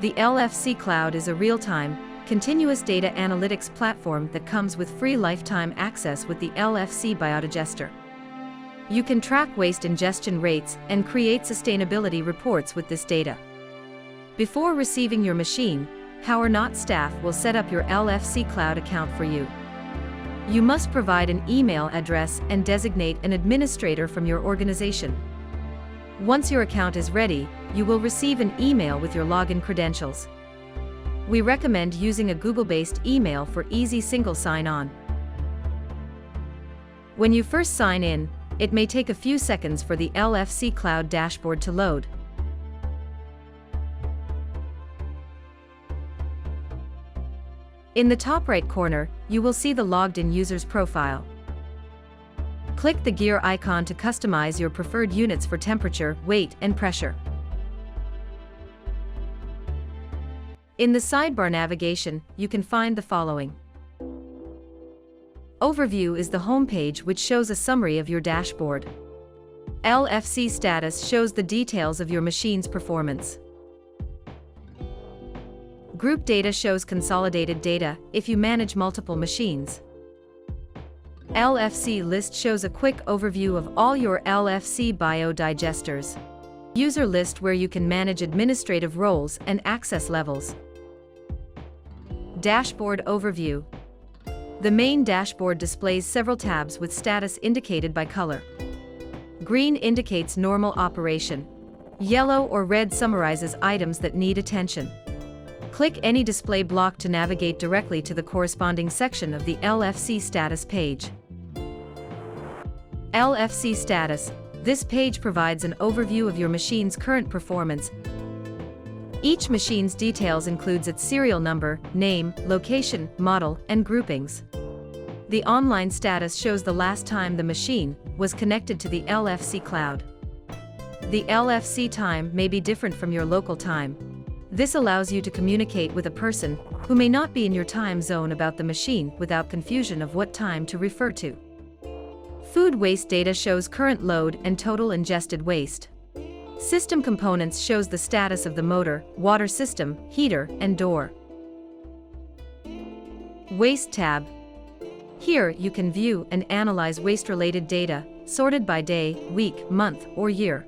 The LFC Cloud is a real-time, continuous data analytics platform that comes with free lifetime access with the LFC Biodigester. You can track waste ingestion rates and create sustainability reports with this data. Before receiving your machine, HourNot staff will set up your LFC Cloud account for you. You must provide an email address and designate an administrator from your organization. Once your account is ready, you will receive an email with your login credentials. We recommend using a Google-based email for easy single sign-on. When you first sign in, it may take a few seconds for the LFC Cloud dashboard to load. In the top right corner, you will see the logged-in user's profile. Click the gear icon to customize your preferred units for temperature, weight, and pressure. In the sidebar navigation, you can find the following. Overview is the home page which shows a summary of your dashboard. LFC Status shows the details of your machine's performance. Group Data shows consolidated data if you manage multiple machines. LFC List shows a quick overview of all your LFC biodigesters. User List where you can manage administrative roles and access levels. Dashboard Overview. The main dashboard displays several tabs with status indicated by color. Green indicates normal operation. Yellow or red summarizes items that need attention. Click any display block to navigate directly to the corresponding section of the LFC Status page. LFC Status. This page provides an overview of your machine's current performance. Each machine's details includes its serial number, name, location, model, and groupings. The online status shows the last time the machine was connected to the LFC Cloud. The LFC time may be different from your local time. This allows you to communicate with a person who may not be in your time zone about the machine without confusion of what time to refer to. Food waste data shows current load and total ingested waste. System components shows the status of the motor, water system, heater, and door. Waste tab. Here you can view and analyze waste-related data, sorted by day, week, month, or year.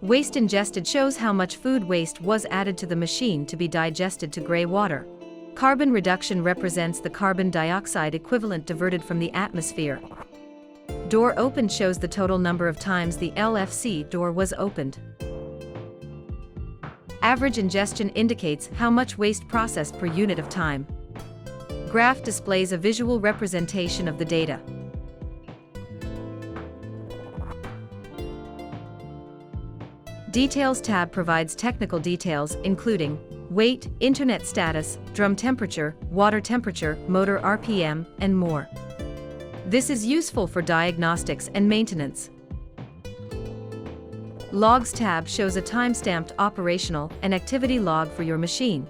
Waste ingested shows how much food waste was added to the machine to be digested to gray water. Carbon reduction represents the carbon dioxide equivalent diverted from the atmosphere. Door opened shows the total number of times the LFC door was opened. Average ingestion indicates how much waste processed per unit of time. Graph displays a visual representation of the data. Details tab provides technical details including weight, internet status, drum temperature, water temperature, motor RPM, and more. This is useful for diagnostics and maintenance. Logs tab shows a time-stamped operational and activity log for your machine.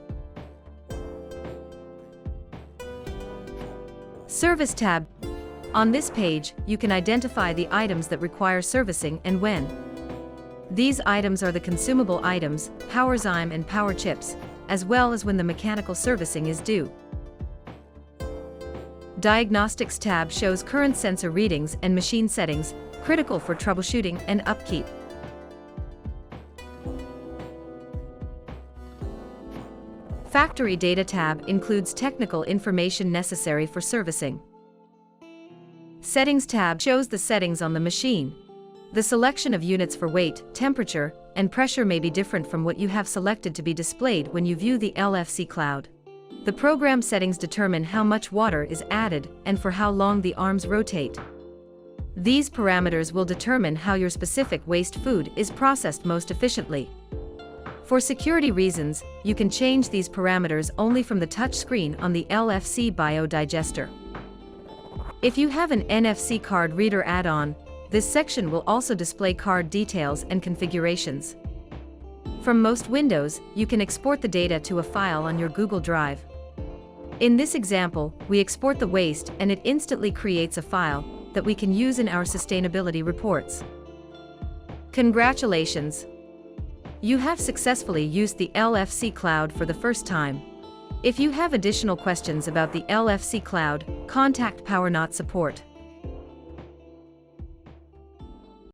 Service tab. On this page, you can identify the items that require servicing and when. These items are the consumable items, power zyme and power chips, as well as when the mechanical servicing is due. Diagnostics tab shows current sensor readings and machine settings, critical for troubleshooting and upkeep. Factory data tab includes technical information necessary for servicing. Settings tab shows the settings on the machine. The selection of units for weight, temperature, and pressure may be different from what you have selected to be displayed when you view the LFC Cloud. The program settings determine how much water is added and for how long the arms rotate. These parameters will determine how your specific waste food is processed most efficiently. For security reasons, you can change these parameters only from the touch screen on the LFC Biodigester. If you have an NFC card reader add-on, this section will also display card details and configurations. From most Windows, you can export the data to a file on your Google Drive. In this example, we export the waste and it instantly creates a file that we can use in our sustainability reports. Congratulations! You have successfully used the LFC Cloud for the first time. If you have additional questions about the LFC Cloud, contact PowerNot support.